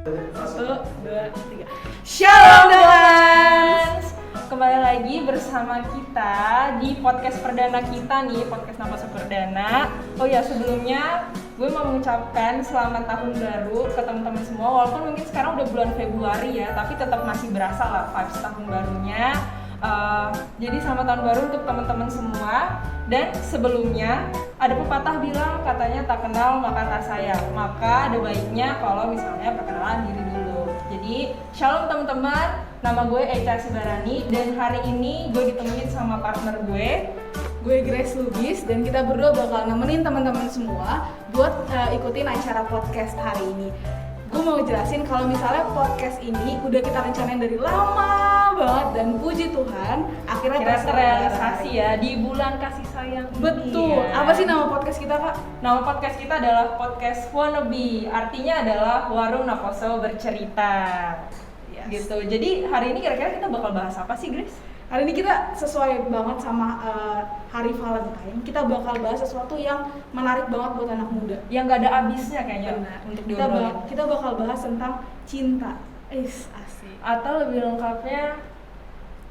1, 2, 3. Shalom Dongans! Kembali lagi bersama kita di podcast perdana kita nih, podcast Naposo Perdana. Oh ya, sebelumnya gue mau mengucapkan selamat tahun baru ke teman-teman semua. Walaupun mungkin sekarang udah bulan Februari ya, tapi tetap masih berasa lah vibes tahun barunya. Jadi selamat tahun baru untuk teman-teman semua. Dan sebelumnya ada pepatah bilang katanya tak kenal maka tak sayang. Maka ada baiknya kalau misalnya perkenalan diri dulu. Jadi shalom teman-teman, nama gue Echa Sibarani dan hari ini gue ditemenin sama partner gue Grace Lubis, dan kita berdua bakal nemenin teman-teman semua buat ikutin acara podcast hari ini. Gue mau jelasin kalau misalnya podcast ini udah kita rencanain dari lama banget dan puji Tuhan akhirnya terrealisasi ya di bulan kasih sayang. Betul. Iya. Apa sih nama podcast kita, Kak? Nama podcast kita adalah podcast Wannabe. Artinya adalah Warung Naposo Bercerita. Yes. Gitu. Jadi hari ini kira-kira kita bakal bahas apa sih, Grace? Hari ini kita sesuai banget sama hari Valentine. Kita bakal bahas sesuatu yang menarik banget buat anak muda. Yang gak ada habisnya kayaknya. Benar. Untuk Kita, kita bakal bahas tentang cinta. Asik. Atau lebih lengkapnya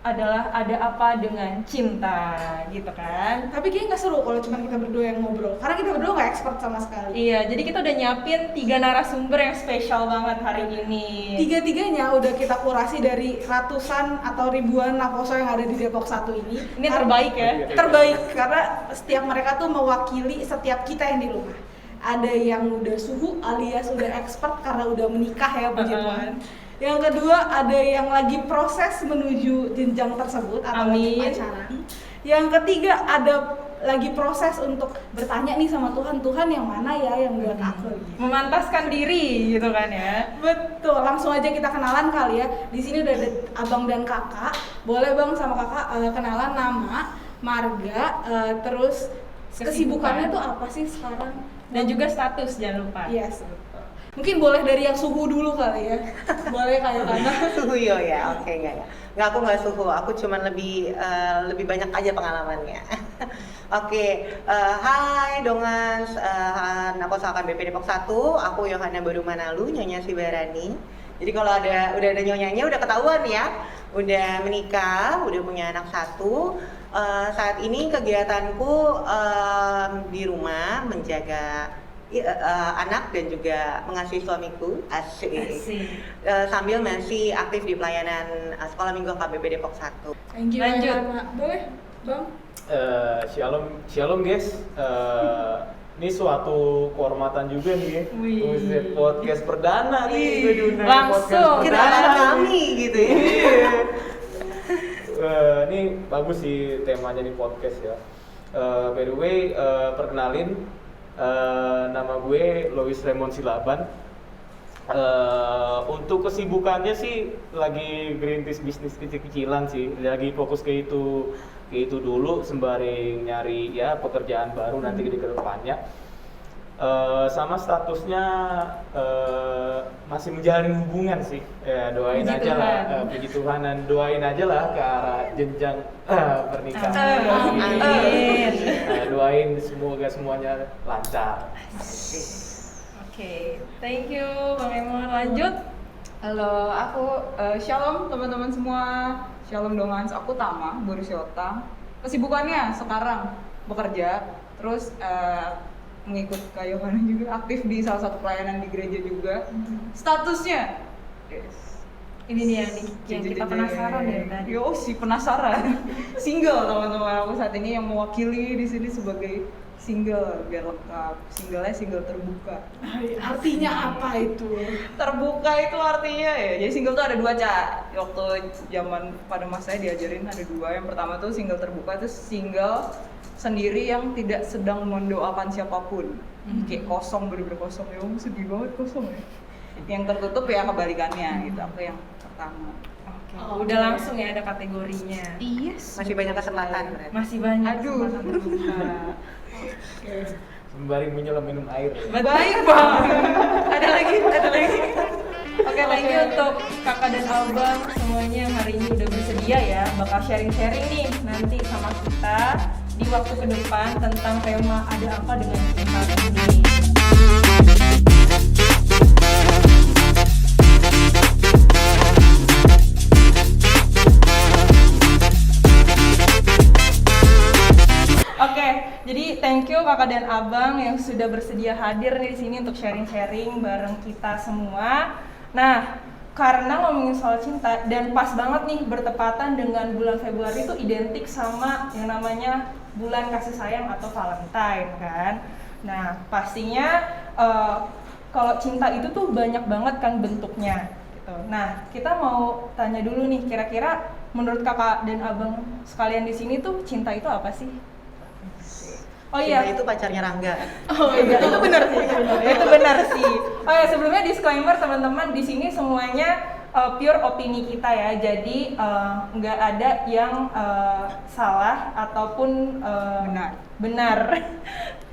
adalah ada apa dengan cinta, gitu kan? Tapi kayaknya nggak seru kalau cuma kita berdua yang ngobrol, karena kita berdua nggak expert sama sekali. Iya, jadi kita udah nyiapin 3 narasumber yang spesial banget hari ini. Tiga-tiganya udah kita kurasi dari ratusan atau ribuan Naposo yang ada di Depok 1 ini. Ini terbaik ya? Terbaik, karena setiap mereka tuh mewakili setiap kita yang di rumah. Ada yang udah suhu alias udah expert karena udah menikah ya, puji Tuhan. Yang kedua ada yang lagi proses menuju jenjang tersebut atau lagi pacaran. Yang ketiga ada lagi proses untuk bertanya nih sama Tuhan, Tuhan yang mana ya yang buat aku gitu. Memantaskan diri gitu kan ya. Betul, langsung aja kita kenalan kali ya. Di sini udah ada abang dan kakak. Boleh bang sama kakak kenalan nama, marga, terus kesibukannya tuh apa sih sekarang? Dan juga status, jangan lupa. Yes, betul. Mungkin boleh dari yang suhu dulu kali ya. Boleh kayak Ana. Suhu yo ya, oke enggak ya. Enggak, aku enggak suhu, aku cuman lebih banyak aja pengalamannya. Oke, hai Dongans, Naposo AKBP Depok 1, aku Yohana Barumanalu, Nyonya Sibarani. Jadi kalau udah ada nyonyanya udah ketahuan ya, udah menikah, udah punya anak 1. Saat ini kegiatanku di rumah menjaga anak dan juga mengasihi suamiku, asik. Sambil masih aktif di pelayanan sekolah minggu KBP Depok 1. Thank you. Lanjut. Boleh, Bang? Shalom guys. Ini suatu kehormatan juga nih. Podcast perdana nih gue diundang langsung podcast Kenalan perdana kami gitu ya. Ini bagus sih temanya nih podcast ya. By the way, perkenalin, nama gue Lois Raymond Silaban. Untuk kesibukannya sih lagi gerintis bisnis kecil-kecilan sih, lagi fokus ke itu dulu sembari nyari ya pekerjaan baru nanti di kedepannya. Sama statusnya masih menjalin hubungan sih, ya doain Puji aja Tuhan. lah, puji Tuhan, dan doain aja lah ke arah jenjang pernikahan. Amin. Doain semoga semuanya lancar. Oke, thank you Bang Emon. Lanjut. Halo, aku Shalom teman-teman semua. Shalom Dongans, aku Tama Borusiota. Kesibukannya sekarang bekerja, terus mengikut Kak Yohana juga, aktif di salah satu pelayanan di gereja juga. Statusnya Ini nih yang kita penasaran ya tadi. Yo sih penasaran. Single teman-teman, aku saat ini yang mewakili di sini sebagai single biar lengkap. Singlenya single terbuka. Artinya apa itu? Terbuka itu artinya ya, jadi single tuh ada 2, Cak. Waktu zaman pada masa saya diajarin ada 2. Yang pertama tuh single terbuka, itu single sendiri yang tidak sedang mendoakan siapapun. Kayak kosong, bener-bener kosong. Ya sedih banget kosong ya. Yang tertutup ya kebalikannya gitu. Aku yang pertama. Oke. Oh, Udah oke. langsung ya ada kategorinya. Yes. Masih banyak kesempatan berarti. Masih banyak Aduh. kesempatan terbuka. Sembari menyelam minum air. Baik Bang. Ada lagi. Oke, thank you untuk kakak dan abang semuanya yang hari ini udah bersedia ya, bakal sharing-sharing nih nanti sama kita di waktu ke depan tentang tema ada apa dengan cinta ini. Jadi thank you kakak dan abang yang sudah bersedia hadir di sini untuk sharing-sharing bareng kita semua. Nah, karena ngomongin soal cinta dan pas banget nih bertepatan dengan bulan Februari itu identik sama yang namanya bulan kasih sayang atau Valentine kan. Nah, pastinya kalau cinta itu tuh banyak banget kan bentuknya gitu. Nah, kita mau tanya dulu nih, kira-kira menurut kakak dan abang sekalian di sini tuh cinta itu apa sih? Oh Cinta iya, itu pacarnya Rangga. oh iya itu benar sih, itu benar sih. Oh ya sebelumnya disclaimer teman-teman, di sini semuanya pure opini kita ya, jadi nggak ada yang salah ataupun benar.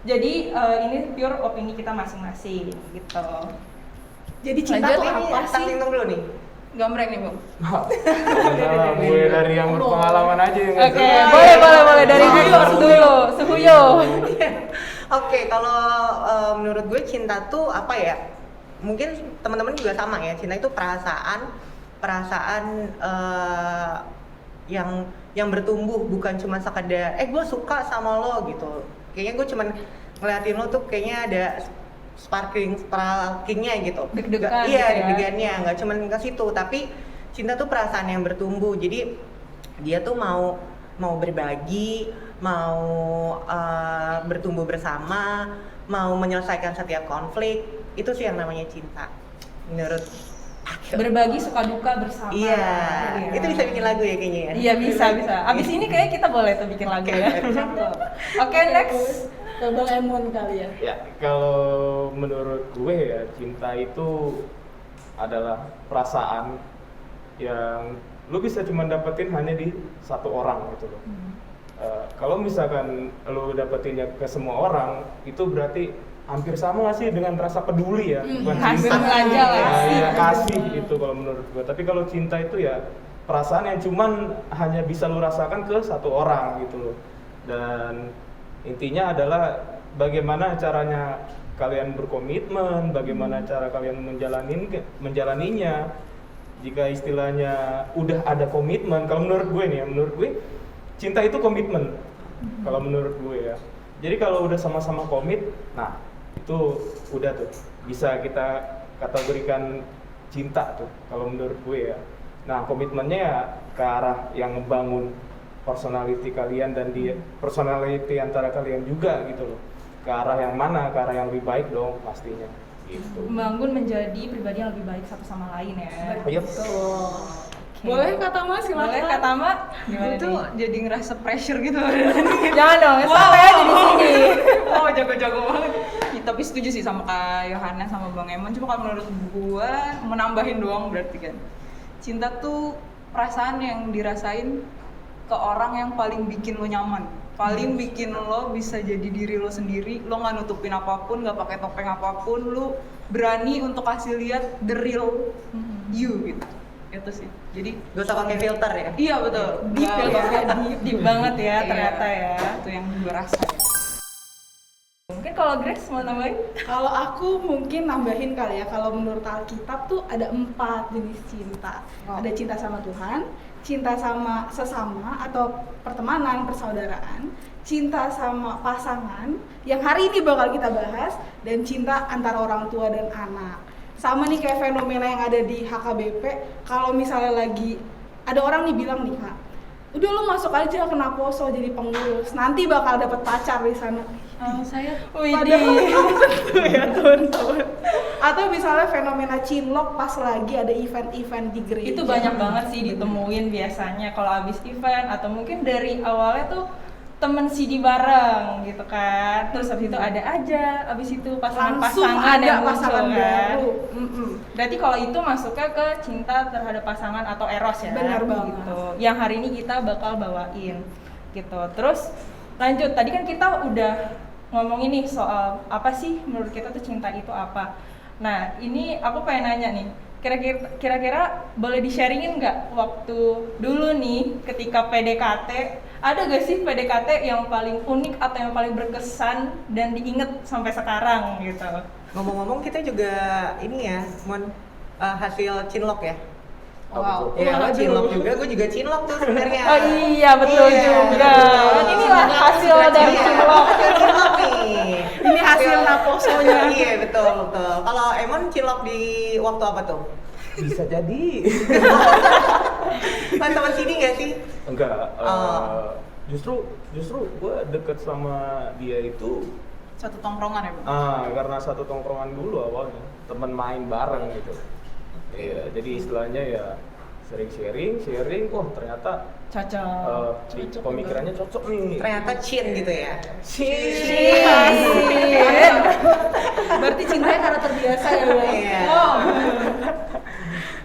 Jadi ini pure opini kita masing-masing gitu. Jadi cinta Lanjut, tuh Ini apa sih? starting dulu nih. Gambreng nih bang. Nah, mulai dari yang berpengalaman aja yang Oke, ngasih. boleh dari viewers dulu, Suhuyo. Oke, kalau menurut gue cinta tuh apa ya? Mungkin teman-teman juga sama ya. Cinta itu perasaan yang bertumbuh, bukan cuma sekedar gue suka sama lo gitu. Kayaknya gue cuman ngeliatin lo tuh kayaknya ada sparkingnya gitu. Deg-degan Iya, gitu ya. deg-degannya, nggak cuma ke situ, tapi cinta tuh perasaan yang bertumbuh. Jadi dia tuh mau berbagi, mau bertumbuh bersama, mau menyelesaikan setiap konflik. Itu sih yang namanya cinta menurut aku. Berbagi suka duka bersama. Iya, Iya. itu bisa bikin lagu ya kayaknya ya. Iya bisa. Abis ini kayak kita boleh tuh bikin lagu ya. Oke, next. Ke Bang Emon kali ya. Ya, kalau menurut gue ya cinta itu adalah perasaan yang lu bisa cuma dapetin hanya di satu orang gitu loh. Kalau misalkan lu dapetinnya ke semua orang, itu berarti hampir sama nggak sih dengan rasa peduli ya, bukan Kasih cinta. aja lah. Nah, iya, kasih itu kalau menurut gue. Tapi kalau cinta itu ya perasaan yang cuman hanya bisa lu rasakan ke satu orang gitu loh. Dan intinya adalah bagaimana caranya kalian berkomitmen, bagaimana cara kalian menjalaninya. Jika istilahnya udah ada komitmen, kalau menurut gue cinta itu komitmen. Kalau menurut gue ya. Jadi kalau udah sama-sama komit, nah itu udah tuh bisa kita kategorikan cinta tuh kalau menurut gue ya. Nah komitmennya ya ke arah yang ngebangun personality kalian dan personality antara kalian juga gitu loh. Ke arah yang mana? Ke arah yang lebih baik dong pastinya gitu. Membangun menjadi pribadi yang lebih baik satu sama lain ya. Yep. Oke. Boleh Kak Tama, silakan. Boleh Kak Tama? Gue Gimana tuh nih? jadi ngerasa pressure gitu. Jangan dong, santai aja di sini. Oh jago-jago banget. Ya, tapi setuju sih sama Kak Yohana sama Bang Emon. Cuma kalau menurut gue menambahin doang berarti kan. Cinta tuh perasaan yang dirasain ke orang yang paling bikin lo nyaman, paling bikin lo bisa jadi diri lo sendiri. Lo nggak nutupin apapun, nggak pakai topeng apapun. Lo berani untuk kasih lihat the real you gitu. Itu sih. Jadi Gak usah pakai filter ya. iya betul. Deep Nggak- ya, deep banget ya Iya, ternyata ya. Itu yang gue rasa. Mungkin kalau Grace mau nambahin? Kalau aku mungkin nambahin kali ya, kalau menurut Alkitab tuh ada 4 jenis cinta. Ada cinta sama Tuhan, cinta sama sesama atau pertemanan, persaudaraan, cinta sama pasangan yang hari ini bakal kita bahas, dan cinta antara orang tua dan anak. Sama nih kayak fenomena yang ada di HKBP, kalau misalnya lagi ada orang nih bilang nih Kak, udah lu masuk aja ke Naposo jadi pengurus, nanti bakal dapet pacar di sana. Saya Widih. Tuh ya teman-teman. Atau misalnya fenomena cinlok pas lagi ada event-event di gereja. Itu banyak banget sih ditemuin biasanya kalau habis event, atau mungkin dari awalnya tuh temen CD bareng gitu kan, terus habis itu ada aja habis itu langsung pasangan-pasangan ada yang muncul pasangan kan. baru. Berarti kalau itu masuknya ke cinta terhadap pasangan atau eros ya. Benar banget. Gitu. Yang hari ini kita bakal bawain gitu. Terus lanjut, tadi kan kita udah ngomongin nih soal apa sih menurut kita tuh cinta itu apa. Nah ini aku pengen nanya nih, kira-kira boleh di-sharingin nggak waktu dulu nih ketika PDKT, ada gak sih PDKT yang paling unik atau yang paling berkesan dan diinget sampai sekarang gitu? Ngomong-ngomong kita juga ini ya, hasil cinlok ya. wow. Ya, lo cinlok juga, gue juga cinlok tuh sebenarnya. Oh iya betul Iya. juga. Inilah hasil dari Iya, cinlok. hasil ilmunya. Iya betul. Kalau Emon cilok di waktu apa tuh? Bisa jadi. Teman sini nggak sih? Enggak. Oh. Justru gue deket sama dia itu Satu tongkrongan ya, Bang? karena satu tongkrongan dulu awalnya, teman main bareng gitu. Iya, jadi istilahnya ya sering sharing, ternyata Cocok. pemikirannya cocok nih. Ternyata cin gitu ya. Berarti cintanya karena terbiasa ya, Bang. Iya.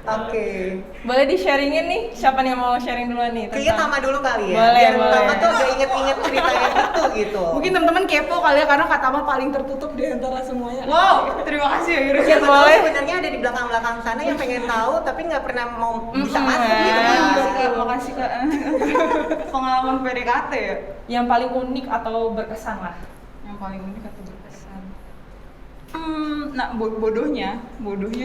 Oke. Boleh di-sharingin nih, siapa nih yang mau sharing duluan nih? Kayaknya Tama dulu kali ya. Boleh, Biar boleh. Tama tuh agak inget-inget ceritanya gitu. Mungkin teman-teman kepo kali ya karena Kak Tama paling tertutup di antara semuanya. Wow, terima kasih ya Iris. Siapa tahu boleh. sebenarnya ada di belakang-belakang sana yang pengen tahu tapi nggak pernah mau bisa masuk gitu ya. kan. Makasih Kak. Pengalaman PDKT ya. Yang paling unik atau berkesan lah. Yang paling unik atau berkesan. Nah bodohnya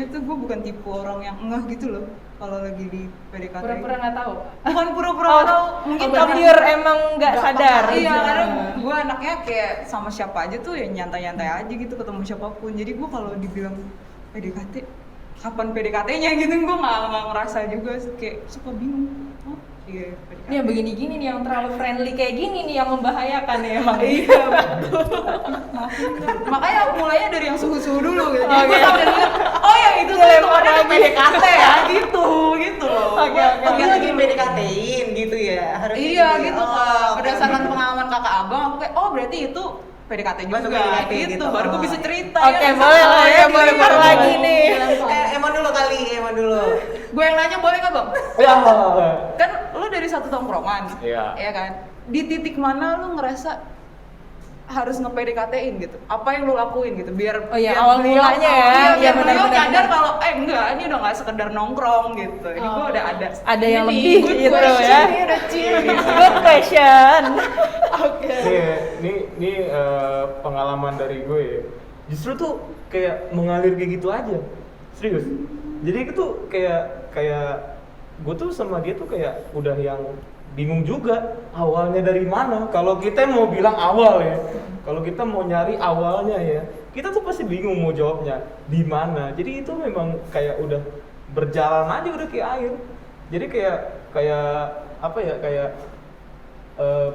tuh gue bukan tipe orang yang ngeh gitu loh kalau lagi di PDKT. Pura-pura nggak tahu. Bukan pura-pura Oh, tahu, mungkin oh, pure emang nggak sadar. Iya, karena gue anaknya kayak sama siapa aja tuh ya nyantai-nyantai aja gitu ketemu siapapun. Jadi gue kalau dibilang PDKT, kapan PDKT-nya gitu gue nggak ngerasa juga kayak suka bingung. Oh, iya PDKT. Ini yang begini-gini nih, yang terlalu friendly kayak gini nih yang membahayakan ya emang. Iya betul. Makanya mulainya dari yang suhu-suhu dulu gitu. Jadi Oke. gue sampai lihat, oh yang itu tuh Dilempar ada lagi. PDKT ya gitu loh. Oke. Dia lagi PDKT-in gitu ya. Harusnya Iya gitu Kak. Oh, Berdasarkan pengalaman kakak abang aku kayak oh berarti itu PDKT juga Masuk PDKT gitu. gitu. Baru gue bisa cerita. Oke, ya. boleh lah ya, boleh Dilempar lagi nih. Emon dulu kali, Emon dulu. Gue yang nanya boleh nggak bang? Ya. Kan lu dari satu tongkrongan, Iya. Iya kan? Di titik mana lu ngerasa harus nge-PDKT-in gitu? Apa yang lu lakuin gitu? Biar Oh iya, biar awal beliau- mulanya ya. Iya, Iya, biar beliau benar-benar. nyadar kalau enggak, ini udah nggak sekedar nongkrong gitu. Ini gue udah ada. Ada yang Ini lebih good gitu question, ya. Ini udah chill. Good question. Ini pengalaman dari gue ya. Justru tuh kayak mengalir kayak gitu aja. Serius. Jadi itu kayak gue tuh sama dia tuh kayak udah yang bingung juga awalnya dari mana. Kalau kita mau bilang awal ya, kalau kita mau nyari awalnya ya, kita tuh pasti bingung mau jawabnya di mana. Jadi itu memang kayak udah berjalan aja udah kayak air. Jadi kayak apa ya kayak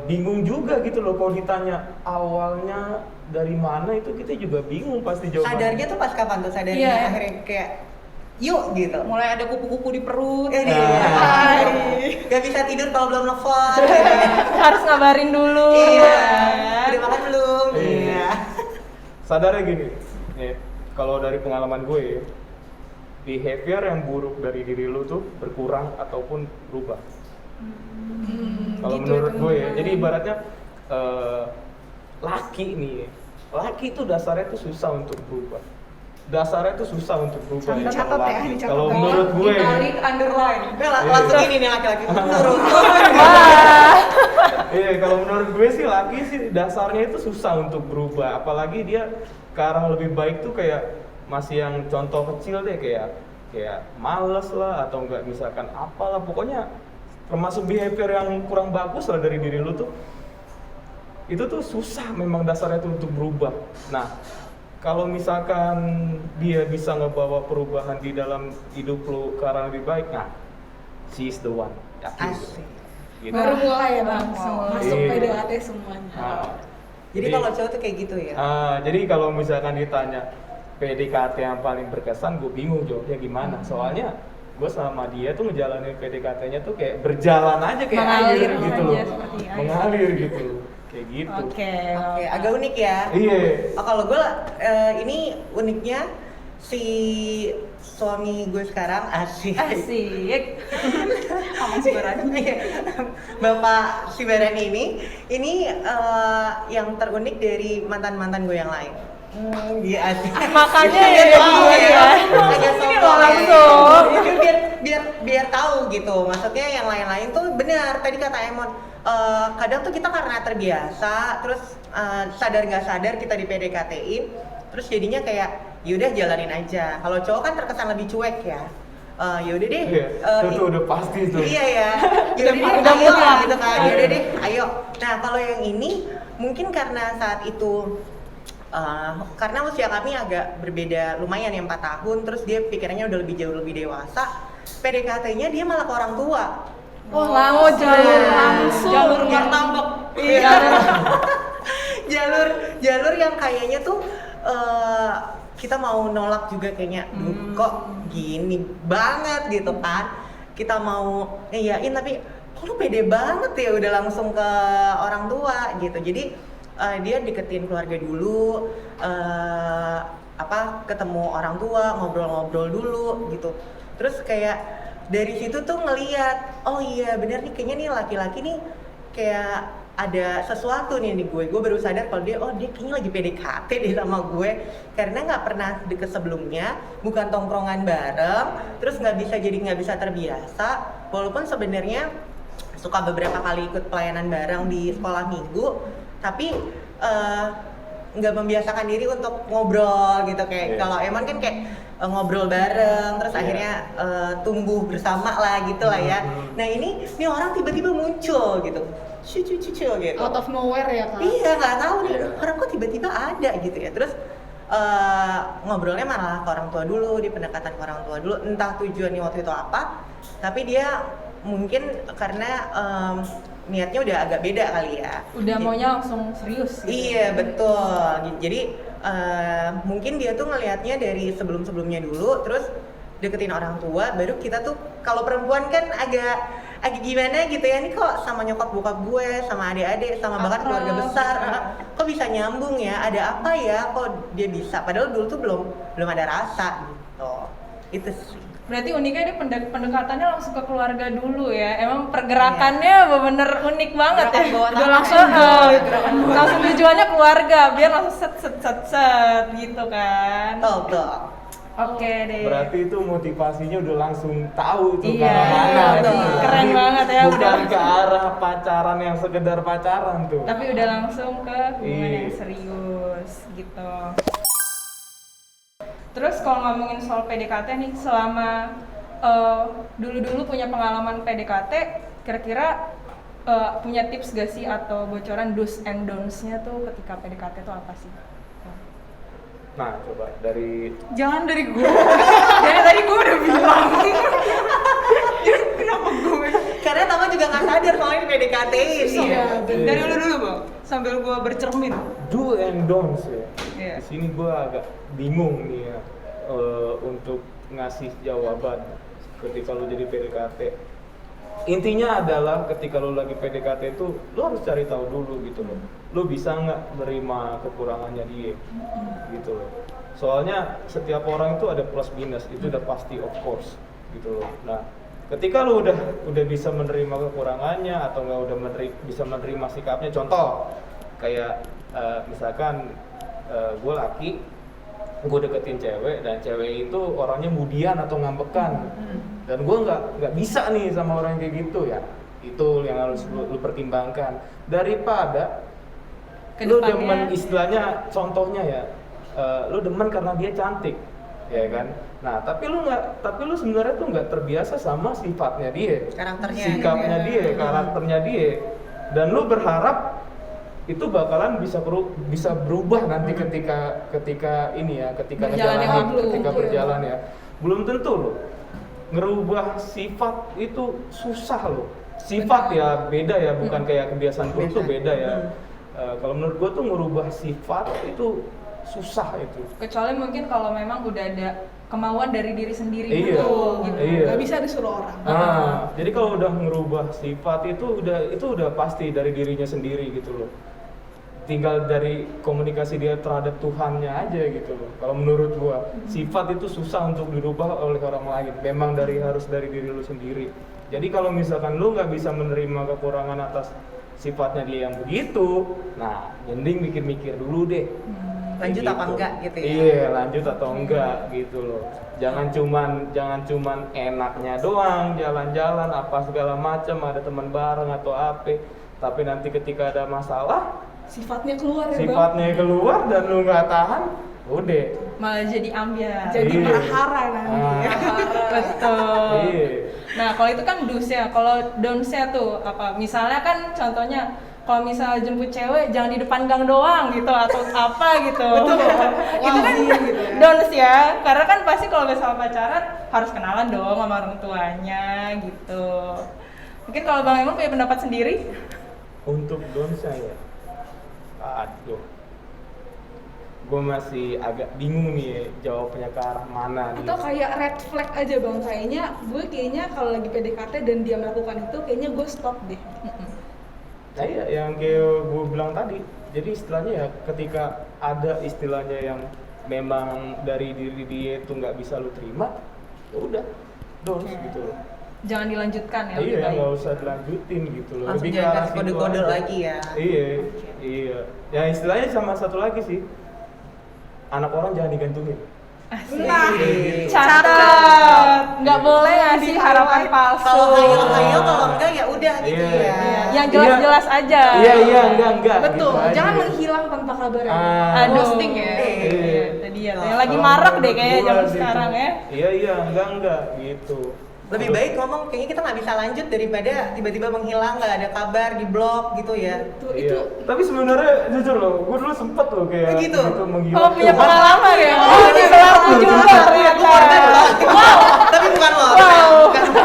bingung juga gitu loh kalau ditanya awalnya dari mana itu kita juga bingung pasti jawabannya. Sadarnya tuh pas kapan tuh sadarnya? Iya. Akhirnya kayak yuk gitu. Mulai ada kupu-kupu di perut. Ini Hai. gak bisa tidur kalau belum nelfon. Gitu. Harus ngabarin dulu. Iya. kan? Udah makan belum? Iya. Sadarnya gini, kalau dari pengalaman gue, behavior yang buruk dari diri lu tuh berkurang ataupun berubah. Kalau gitu menurut ya, gue ya, teman-teman. jadi ibaratnya laki nih, laki itu dasarnya tuh susah untuk berubah. Dasarnya tuh susah untuk berubah ya. Catat kalau ya, laki. dicatat. Kalau menurut gue, Ditarik underline. Udah langsung ini nih laki-laki turun. iya kalau menurut gue sih laki sih dasarnya itu susah untuk berubah. Apalagi dia ke arah lebih baik tuh kayak masih yang contoh kecil deh kayak males lah atau enggak misalkan apalah pokoknya termasuk behavior yang kurang bagus lah dari diri lu tuh itu tuh susah memang dasarnya tuh untuk berubah. Nah kalau misalkan dia bisa ngebawa perubahan di dalam hidup lu ke arah lebih baik, nah she is the one, yakin gue. Asik. Gitu. Baru mulai ya langsung masuk Iya. PDKT semuanya. Nah, Jadi kalau cowok tuh kayak gitu ya. jadi kalau misalkan ditanya PDKT yang paling berkesan, gue bingung jawabnya gimana. Soalnya gue sama dia tuh ngejalanin PDKT-nya tuh kayak berjalan aja kayak Mengalir air gitu aja loh. seperti air. Mengalir gitu. Kayak gitu. Oke. Oke, agak unik ya. Iya. Oh, kalau gue ini uniknya si suami gue sekarang asik. Asik. Amang Sibarani. Bapak Sibarani ini yang terunik dari mantan-mantan gue yang lain. Iya asik. Makanya ya Biar jadi tahu gue ya. Agak Ini sombong lo ya. langsung. Jadi biar tahu gitu. Maksudnya yang lain-lain tuh benar. Tadi kata Emon, kadang tuh kita karena terbiasa, terus sadar nggak sadar kita di PDKT-in, terus jadinya kayak yaudah jalanin aja. Kalau cowok kan terkesan lebih cuek ya. Yaudah deh. Iya. Itu udah pasti tuh. Iya ya. Yaudah deh, Udah ayo mutlak. gitu kan. Yaudah deh, ayo. Nah kalau yang ini mungkin karena saat itu Karena usia kami agak berbeda lumayan ya 4 tahun, terus dia pikirannya udah jauh lebih dewasa. PDKT-nya dia malah ke orang tua. Oh, jalur langsung. Jalur martabak. Iya. jalur yang kayaknya tuh kita mau nolak juga kayaknya. Kok gini banget gitu kan. Kita mau iyain tapi kok lu pede banget ya udah langsung ke orang tua gitu. Jadi dia deketin keluarga dulu, ketemu orang tua, ngobrol-ngobrol dulu gitu. Terus kayak dari situ tuh ngeliat, oh iya bener nih kayaknya nih laki-laki nih kayak ada sesuatu nih di gue baru sadar kalau dia kayaknya lagi PDKT deh sama gue, karena nggak pernah deket sebelumnya, bukan tongkrongan bareng, terus nggak bisa terbiasa, walaupun sebenarnya suka beberapa kali ikut pelayanan bareng di sekolah minggu, tapi nggak membiasakan diri untuk ngobrol gitu kayak kalau Eman kan kayak ngobrol bareng, terus akhirnya tumbuh bersama lah gitu lah ya. Nah ini orang tiba-tiba muncul gitu. Cucu gitu. Out of nowhere ya Kak? Iya, nggak tahu nih orang kok tiba-tiba ada gitu ya. Terus ngobrolnya malah ke orang tua dulu, di pendekatan ke orang tua dulu. Entah tujuannya waktu itu apa, tapi dia mungkin karena niatnya udah agak beda kali ya. Udah maunya langsung serius. Gitu. Iya betul. Jadi mungkin dia tuh ngelihatnya dari sebelumnya dulu, terus deketin orang tua, baru kita tuh kalau perempuan kan agak gimana gitu ya, nih kok sama nyokap bokap gue, sama adik-adik, sama bahkan keluarga besar, kok bisa nyambung ya, ada apa ya, kok dia bisa, padahal dulu tuh belum ada rasa gitu, itu sih. Berarti uniknya dia pendekatannya langsung ke keluarga dulu ya, emang pergerakannya bener unik banget ya, udah langsung langsung tujuannya keluarga, biar langsung set gitu kan. Betul. Oke deh. Berarti itu motivasinya udah langsung tahu itu Iya, ke arah mana. betul. Keren banget ya, Bukan udah. ke arah pacaran yang sekedar pacaran tuh. Tapi udah langsung ke hubungan yang Iya. serius gitu. Terus kalau ngomongin soal PDKT nih, selama dulu punya pengalaman PDKT, kira-kira punya tips gak sih atau bocoran do's and don'ts-nya tuh ketika PDKT tuh apa sih? Nah, coba dari Jangan dari gue. Dari tadi gue udah bilang. Kenapa gue? Karena Tama juga nggak sadar kalau ini PDKT ini. Iya, Dari lu dulu Bang, sambil gue bercermin. do and don'ts ya. Iya. Di sini gue agak bingung nih ya untuk ngasih jawaban ketika lu jadi PDKT. Intinya adalah ketika lu lagi PDKT itu lu harus cari tahu dulu gitu loh. Lu bisa nggak menerima kekurangannya dia gitu loh. Soalnya setiap orang itu ada plus minus, itu udah pasti of course gitu loh. Nah, ketika lu udah bisa menerima kekurangannya atau nggak udah bisa menerima sikapnya, contoh kayak misalkan gue laki, gue deketin cewek dan cewek itu orangnya mudian atau ngambekan, dan gue nggak bisa nih sama orang kayak gitu ya, itu yang harus lu pertimbangkan daripada lu demen, istilahnya contohnya ya, lu demen karena dia cantik ya kan. Nah tapi lu sebenarnya tuh nggak terbiasa sama sifatnya dia, Karakternya. sikapnya dia, karakternya dia, dan lu berharap itu bakalan bisa berubah nanti ketika ini ya, ketika Berjalannya ngejalanin, waktu. ketika berjalan ya. Belum tentu loh. Ngerubah sifat itu susah loh. Sifat ya beda ya, bukan kayak kebiasaan buruk tuh beda ya. Kalau menurut gua tuh ngerubah sifat itu susah itu. Kecuali mungkin kalau memang udah ada kemauan dari diri sendiri Iya. gitu. Iya. Nggak bisa disuruh orang. Nah, jadi kalau udah ngerubah sifat itu udah pasti dari dirinya sendiri gitu loh. Tinggal dari komunikasi dia terhadap Tuhannya aja gitu loh. Kalau menurut gua, sifat itu susah untuk dirubah oleh orang lain. Memang harus dari diri lu sendiri. Jadi kalau misalkan lu nggak bisa menerima kekurangan atas sifatnya dia yang begitu, nah mending mikir-mikir dulu deh. Lanjut Kayak apa gitu. enggak gitu ya. Iya, lanjut atau enggak gitu loh. Jangan cuman enaknya doang, jalan-jalan apa segala macam, ada teman bareng atau apa. Tapi nanti ketika ada masalah, Sifatnya keluar ya Bang? sifatnya keluar dan lu nggak tahan, udah. Malah jadi ambiar. Jadi Iya. marahara nanti. Betul. Iya. Nah, kalau itu kan do's-nya. Kalau don'ts-nya tuh apa? Misalnya kan contohnya kalau misalnya jemput cewek jangan di depan gang doang gitu atau apa gitu. Itu kan gitu ya. dons ya, karena kan pasti kalau misalnya pacaran harus kenalan dong sama orang tuanya gitu. Mungkin kalau Bang Emon punya pendapat sendiri? Untuk don saya, aduh, gue masih agak bingung nih jawabnya ke arah mana nih. Atau kayak red flag aja bang, kayaknya kalau lagi PDKT dan dia melakukan itu kayaknya gue stop deh. Nah iya, yang kayak gue bilang tadi, jadi istilahnya ya ketika ada istilahnya yang memang dari diri dia itu nggak bisa lu terima, ya udah, dons gitu loh. Jangan dilanjutkan ya, lebih Iya, baik. nggak usah dilanjutin gitu loh. Langsung Lebih ke jangan arah kasih situ kode-kode aja. lagi ya. Iya, iya. Ya istilahnya sama satu lagi sih, anak orang jangan digantungin. Nah, Catat, nggak boleh ngasih harapan palsu. Kalau hayal-hayal, kalau enggak ya udah gitu Iya. ya. Yang jelas-jelas aja. Iya, enggak. betul. gitu aja. Jangan menghilang tanpa kabar. Ah. Aduh. Ghosting ya. Iya, itu dia. Nah, Yang lagi Kalau marak deh menurut kayaknya gua zaman sih sekarang itu. ya. Iya, enggak gitu. Lebih baik ngomong kayaknya kita nggak bisa lanjut daripada tiba-tiba menghilang, nggak ada kabar, di blok gitu ya. Iya. Tapi sebenarnya jujur loh, gue dulu sempet loh kayak Begitu? Oh, menghilang. punya pengalaman ya? Oh, Oh, dia pelaku juga ternyata. Tapi bukan lo. Wow. Bukan lo.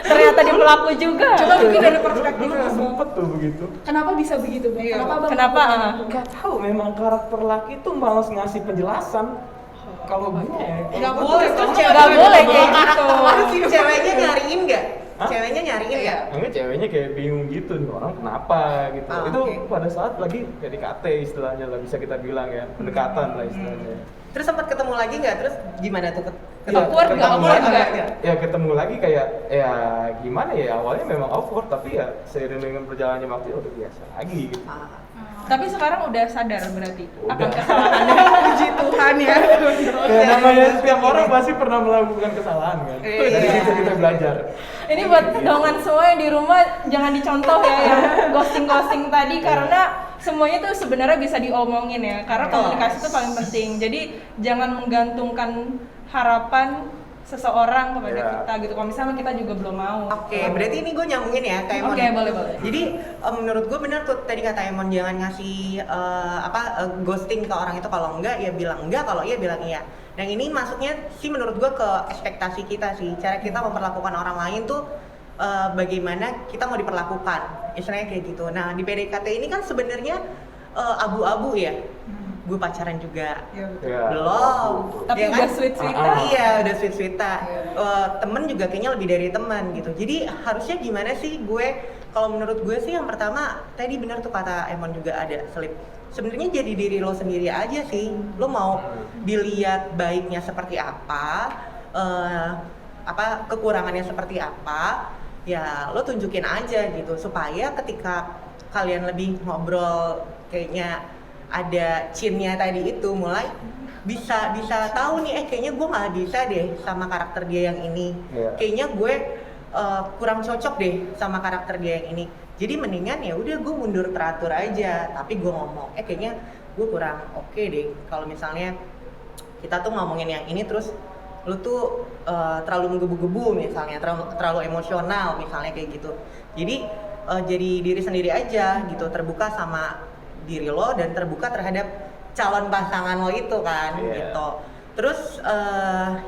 Ternyata dia pelaku juga. Coba mungkin dari perspektif dulu Abang. sempet tuh begitu. Kenapa bisa begitu bang? Iya. Kenapa bang? Kenapa? Gak tahu, memang karakter laki tuh malas ngasih penjelasan. Kalau gue, Nggak boleh, Terus kamu cewek- nggak boleh kayak Terus gitu. ceweknya nyariin nggak? Hah? Ceweknya nyariin nggak? enggak, ceweknya kayak bingung gitu nih orang kenapa gitu. Ah, Itu oke. pada saat lagi PDKT istilahnya lah bisa kita bilang ya, pendekatan lah istilahnya. Terus sempat ketemu lagi nggak? Terus gimana tuh? Iya, Awkward nggak? ketemu Awkward lagi. nggak? Ya ketemu lagi kayak ya gimana ya, awalnya memang awkward tapi ya seiring dengan berjalannya waktu ya udah biasa lagi gitu. Ah. Tapi sekarang udah sadar berarti Udah. akan kesalahannya. Puji Tuhan ya. Kayak namanya setiap orang pasti pernah melakukan kesalahan kan. Dari situ kita belajar. Ini buat dongan semua yang di rumah jangan dicontoh ya yang ghosting tadi karena semuanya tuh sebenarnya bisa diomongin ya. Karena komunikasi itu paling penting. Jadi jangan menggantungkan harapan seseorang kepada Iya. kita gitu. Kalau misalnya kita juga belum mau. Oke, berarti ini gue nyambungin ya kayak Oke, boleh. Jadi menurut gue benar tuh tadi kata Emon, jangan ngasih ghosting ke orang itu, kalau enggak ya bilang enggak, kalau iya bilang iya. Dan ini masuknya sih menurut gue ke ekspektasi kita sih, cara kita memperlakukan orang lain tuh bagaimana kita mau diperlakukan, istilahnya kayak gitu. Nah di PDKT ini kan sebenarnya abu-abu ya. Gue pacaran juga. Iya, betul. Ya. Belum. Tapi Ya udah kan? sweet-sweetan. Iya, udah sweet-sweetan. Temen juga kayaknya lebih dari teman gitu. Jadi harusnya gimana sih gue? Kalau menurut gue sih yang pertama tadi benar tuh kata Emon juga ada selip. Sebenarnya jadi diri lo sendiri aja sih. Lo mau dilihat baiknya seperti apa kekurangannya seperti apa, ya lo tunjukin aja gitu supaya ketika kalian lebih ngobrol kayaknya ada cinnya tadi itu mulai bisa tahu nih kayaknya gue nggak bisa deh sama karakter dia yang ini. Iya. Kayaknya gue kurang cocok deh sama karakter dia yang ini. Jadi mendingan ya udah gue mundur teratur aja, tapi gue ngomong kayaknya gue kurang oke deh kalau misalnya kita tuh ngomongin yang ini terus lu tuh terlalu menggebu-gebu misalnya, terlalu emosional misalnya kayak gitu. Jadi jadi diri sendiri aja gitu, terbuka sama diri lo dan terbuka terhadap calon pasangan lo itu kan. Iya. Gitu. Terus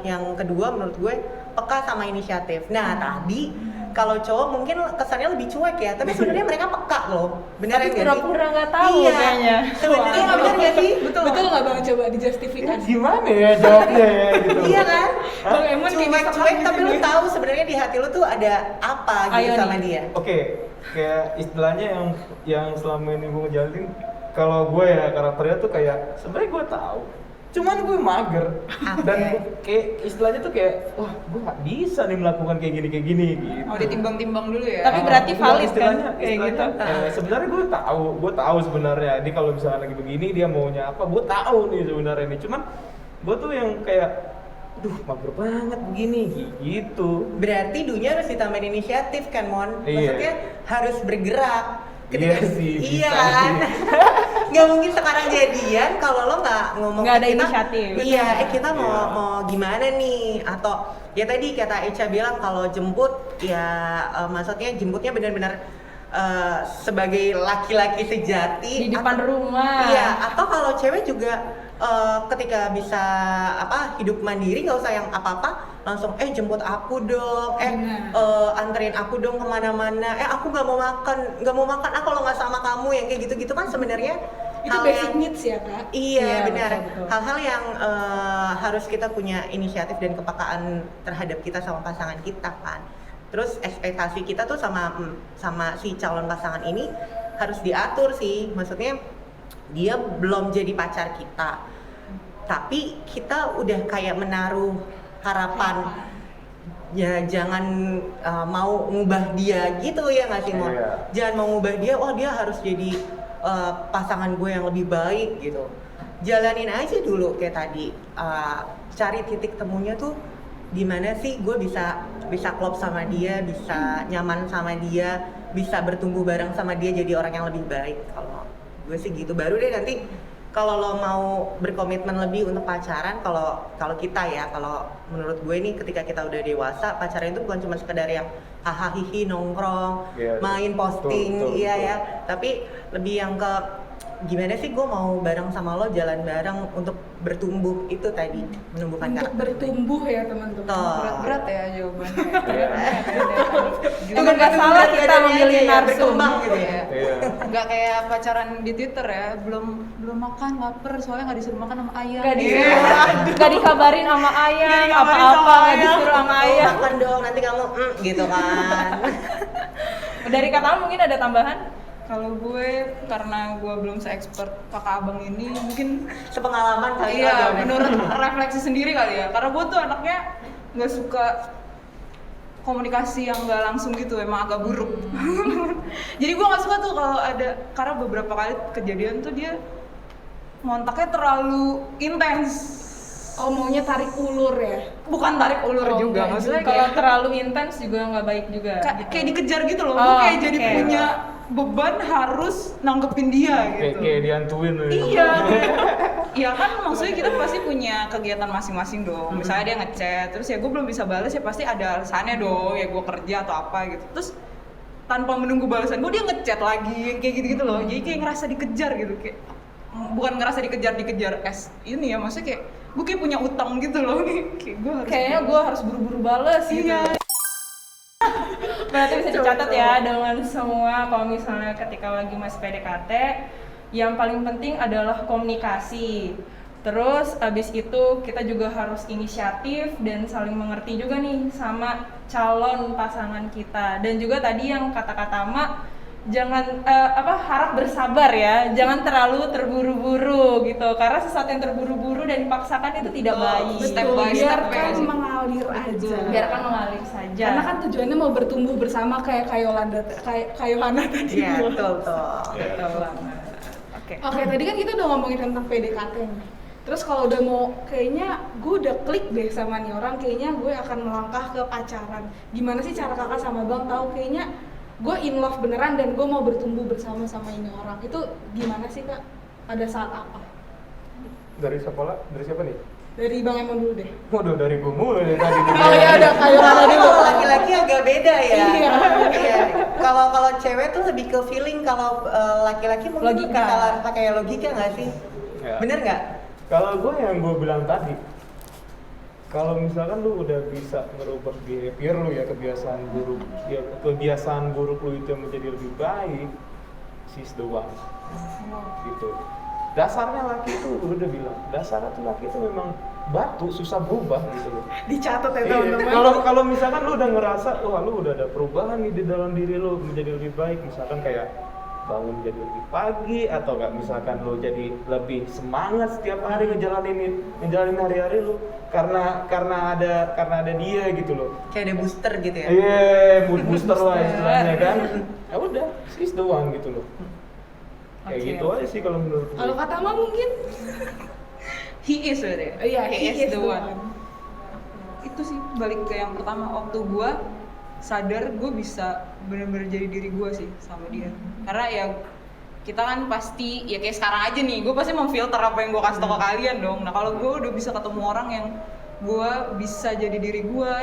yang kedua menurut gue peka sama inisiatif. Nah tadi kalau cowok mungkin kesannya lebih cuek ya, tapi sebenarnya mereka peka loh. Bener Tapi ya nggak sih? pura-pura nggak tahu Iya. kayaknya. Sebenarnya bener nggak sih? Betul nggak bang? Coba Ya, dijustifikasi. gimana ya jawabnya ya gitu. Iya kan? Bang Emon kayak Cuek tapi lu tahu sebenarnya di hati lu tuh ada apa gitu Ayo sama nih. dia. Oke, kayak istilahnya yang selama ini gue ngejalanin, kalau gue ya karakternya tuh kayak sebenarnya gue tahu, cuman gue mager dan kayak istilahnya tuh kayak wah gue nggak bisa nih melakukan kayak gini gitu. Oh, ditimbang-timbang dulu ya. Tapi berarti Iya, valid kan istilahnya kayak gitu. sebenarnya gue tahu sebenarnya ini kalau misalnya lagi begini dia maunya apa, gue tahu nih sebenarnya nih, cuman gue tuh yang kayak duh mager banget begini gitu. Berarti dunia harus ditambahin inisiatif kan Mon? Iya. Maksudnya harus bergerak. Iya sih, Iya bisa kan? sih. Nggak mungkin sekarang jadian kalau lo nggak ngomong Nggak ada ke kita, inisiatif. Iya, kita mau Iya. mau gimana nih? Atau ya tadi kata Echa bilang kalau jemput ya maksudnya jemputnya benar-benar sebagai laki-laki sejati Di depan rumah. Iya, atau kalau cewek juga ketika bisa hidup mandiri, nggak usah yang apa-apa langsung jemput aku dong, anterin aku dong kemana-mana, aku nggak mau makan kalau nggak sama kamu, yang kayak gitu-gitu kan sebenarnya Itu hal basic yang needs ya Kak? iya benar, betul. hal-hal yang harus kita punya inisiatif dan kepekaan terhadap kita sama pasangan kita kan. Terus ekspektasi kita tuh sama si calon pasangan ini harus diatur sih, maksudnya dia belum jadi pacar kita, tapi kita udah kayak menaruh harapan, ya jangan mau ngubah dia gitu ya nggak sih Mon? Iya. Jangan mau ngubah dia, dia harus jadi pasangan gue yang lebih baik gitu. Jalanin aja dulu kayak tadi, cari titik temunya tuh di mana sih gue bisa klop sama dia, bisa nyaman sama dia, bisa bertumbuh bareng sama dia jadi orang yang lebih baik. Kalau gue sih gitu, baru deh nanti kalau lo mau berkomitmen lebih untuk pacaran, kalau kita ya, kalau menurut gue nih ketika kita udah dewasa, pacaran itu bukan cuma sekedar yang hahaha hihi nongkrong, Iya, main posting, betul, iya betul. ya, tapi lebih yang ke gimana sih gue mau bareng sama lo, jalan bareng untuk bertumbuh, itu tadi menumbuhkan Untuk karakter. bertumbuh ya teman-teman. Betul. Berat ya jawabannya. Emang nggak salah kita memilih narsum. berkembang gitu ya. Iya. Nggak kayak pacaran di Twitter ya, belum makan, lapar, soalnya nggak disuruh makan sama ayah. Nggak disuruh, nggak dikabarin sama ayah, apa-apa nggak disuruh sama ayah. Makan dong, nanti kamu gitu kan. Dari kata mungkin ada tambahan? Kalau gue, karena gue belum se-expert kakak abang ini, mungkin Sepengalaman kali iya, ya. menurut refleksi sendiri kali ya. Karena gue tuh anaknya nggak suka komunikasi yang nggak langsung gitu, emang agak buruk. Jadi gue nggak suka tuh kalau ada, karena beberapa kali kejadian tuh dia ngontaknya terlalu intens. Oh maunya tarik ulur ya? Bukan tarik ulur Oh, juga, enggak maksudnya Kalau kayak, terlalu intens juga nggak baik juga. kayak dikejar gitu loh. Oh, Gue kayak jadi oke. punya beban harus nanggepin dia gitu. Kayak diantuin. Iya. Iya kan maksudnya kita pasti punya kegiatan masing-masing dong. Misalnya dia ngechat, terus ya gue belum bisa balas, ya pasti ada alasannya dong. Ya gue kerja atau apa gitu. Terus tanpa menunggu balasan gue, dia ngechat lagi kayak gitu-gitu loh. Jadi kayak ngerasa dikejar gitu, kayak bukan ngerasa dikejar ini ya, maksudnya kayak gue kayak punya utang gitu loh nih. Kayak gue harus Kayaknya gue harus buru-buru bales gitu. Iya. Berarti bisa dicatat ya dengan semua, kalau misalnya ketika lagi masih PDKT, yang paling penting adalah komunikasi. Terus abis itu kita juga harus inisiatif dan saling mengerti juga nih sama calon pasangan kita. Dan juga tadi yang kata-kata Mak, jangan harap bersabar ya, jangan terlalu terburu-buru gitu, karena sesuatu yang terburu-buru dan dipaksakan itu tidak baik. Step by step ya biarkan sih. mengalir aja. Biarkan mengalir saja. Karena kan tujuannya mau bertumbuh bersama kayak Yolanda, kayak Yohana tadi. Iya, betul. Betul banget. Oke. Oke, tadi kan kita udah ngomongin tentang PDKT nih. Terus kalau udah mau, kayaknya gue udah klik deh sama nih orang, kayaknya gue akan melangkah ke pacaran. Gimana sih cara kakak sama bang tahu kayaknya gue in love beneran dan gue mau bertumbuh bersama sama ini orang? Itu gimana sih kak? Ada saat apa? Dari sekolah, dari siapa nih? Dari bang Emon dulu deh. Waduh, dari gue mulu dari tadi. Oh ya udah kayak Yohana dulu. Kalau laki-laki agak beda ya. Iya. Iya. Kalau cewek tuh lebih ke feeling, kalau laki-laki mungkin Logika. kita pakai logika nggak sih? Ya. Bener nggak? Kalau gue yang gue bilang tadi, kalau misalkan lu udah bisa merubah behavior lu ya, kebiasaan buruk lu itu menjadi lebih baik, she's the one. Gitu. Dasarnya laki itu udah bilang, dasarnya tuh laki itu memang batu, susah berubah gitu loh. Dicatat ya Iya. teman-teman. Kalau misalkan lu udah ngerasa, wah lu udah ada perubahan nih di dalam diri lu menjadi lebih baik, misalkan kayak bangun jadi lebih pagi, atau nggak misalkan lu jadi lebih semangat setiap hari ngejalanin hari-hari lu karena ada dia gitu loh. Kayak ada booster gitu ya. Iya, mood booster lah istilahnya kan. Ya udah, she's the one gitu loh. Kayak Oke. gitu aja sih kalau menurut gue. Kalau kata Mama mungkin he is berarti ya? Iya, he is the one. Itu sih balik ke yang pertama, waktu gue sadar gue bisa benar-benar jadi diri gue sih sama dia. Karena ya kita kan pasti ya kayak sekarang aja nih, gue pasti memfilter apa yang gue kasih tau ke kalian dong. Nah kalau gue udah bisa ketemu orang yang gue bisa jadi diri gue,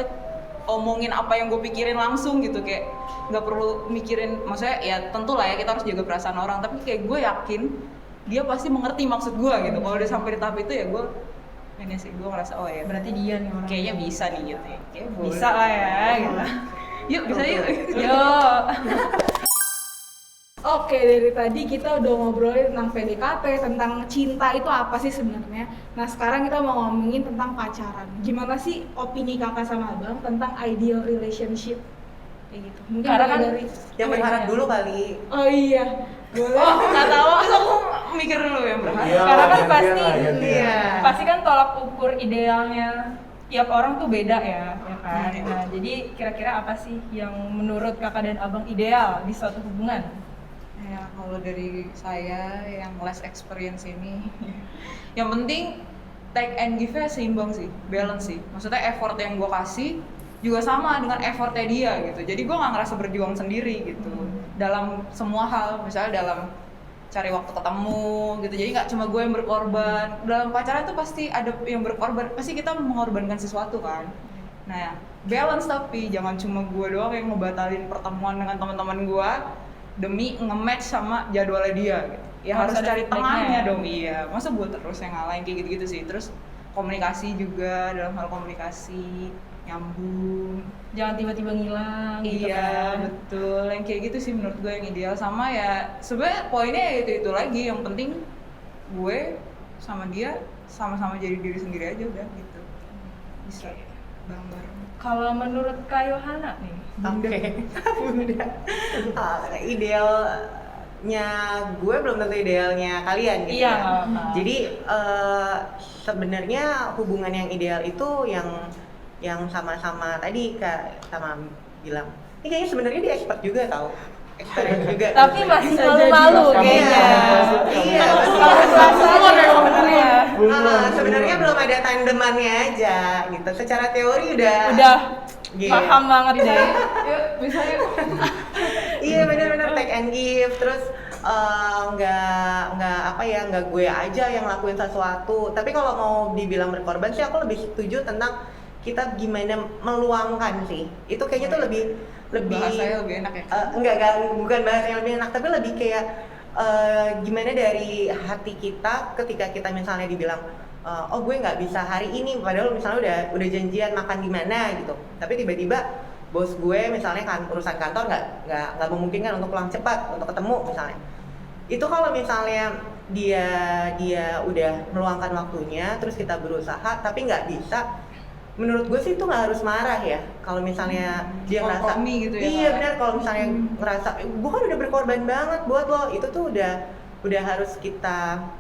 omongin apa yang gue pikirin langsung gitu, kayak nggak perlu mikirin, maksudnya ya tentu lah ya kita harus jaga perasaan orang, tapi kayak gue yakin dia pasti mengerti maksud gue gitu. Kalau udah sampai di tahap itu ya gue ini sih, gue ngerasa oh ya Berarti dia nih orang. kayaknya bisa nih gitu ya. Kayak boleh. Bisa lah ya gitu. Yuk bisa yuk. Yuk. Oke, dari tadi kita udah ngobrolin tentang PDKT, tentang cinta itu apa sih sebenarnya. Nah, sekarang kita mau ngomongin tentang pacaran. Gimana sih opini kakak sama abang tentang ideal relationship? Kayak gitu. Mungkin Karena mulai kan dari... Yang berharap dulu kali. Oh iya, boleh. Oh nggak tahu, terus aku mikir dulu yang berharap. Iya, Karena kan gantian pasti lah, gantian. Iya. pasti kan tolak ukur idealnya tiap orang tuh beda ya kan. Nah, jadi kira-kira apa sih yang menurut kakak dan abang ideal di suatu hubungan? Ya kalau dari saya yang less experience ini, yang penting take and give-nya seimbang sih, balance sih. Maksudnya effort yang gue kasih juga sama dengan effortnya dia gitu. Jadi gue nggak ngerasa berjuang sendiri gitu dalam semua hal, misalnya dalam cari waktu ketemu gitu. Jadi nggak cuma gue yang berkorban. Dalam pacaran tuh pasti ada yang berkorban, pasti kita mengorbankan sesuatu kan. Nah balance, tapi jangan cuma gue doang yang ngebatalin pertemuan dengan teman-teman gue demi nge-match sama jadwalnya dia gitu. Ya harus Harus ada cari feedbacknya tengahnya ya. dong. Iya, masa gue terus yang ngalahin kayak gitu-gitu sih. Terus komunikasi juga, dalam hal komunikasi nyambung. Jangan tiba-tiba ngilang gitu Iya, kan. betul. Yang kayak gitu sih menurut gue yang ideal. Sama ya sebenarnya poinnya ya itu lagi, yang penting gue sama dia sama-sama jadi diri sendiri aja udah gitu. Bisa bareng-bareng. Kalau menurut Kak Yohana nih, Oke. Bunda. Idealnya gue belum tentu idealnya kalian gitu. Iya, ya. nggak apa-apa. Jadi sebenarnya hubungan yang ideal itu yang sama-sama tadi Kak sama bilang. Ini kayaknya sebenarnya dia expert juga tahu. Experience juga. tapi masih Bisa jadi malu-malu pas kayaknya. Iya, Kalau betul. rasanya sebenarnya Sebenarnya belum ada tandemannya aja gitu. Secara teori udah Iya. paham banget deh. Yuk, bisa yuk. Iya benar-benar take and give, terus nggak gue aja yang lakuin sesuatu. Tapi kalau mau dibilang berkorban sih aku lebih setuju tentang kita gimana meluangkan sih. Itu kayaknya tuh lebih Bahasanya lebih enak ya. enggak bukan bahasa yang lebih enak, tapi lebih kayak gimana dari hati kita ketika kita misalnya dibilang oh gue nggak bisa hari ini, padahal misalnya udah janjian makan di mana gitu, tapi tiba-tiba bos gue misalnya kan urusan kantor nggak memungkinkan untuk pulang cepat untuk ketemu misalnya. Itu kalau misalnya dia udah meluangkan waktunya terus kita berusaha tapi nggak bisa, menurut gue sih itu nggak harus marah ya kalau misalnya dia ngerasa Kompromi gitu ya, iya Kak? benar, kalau misalnya ngerasa gue kan udah berkorban banget buat lo, itu tuh udah harus kita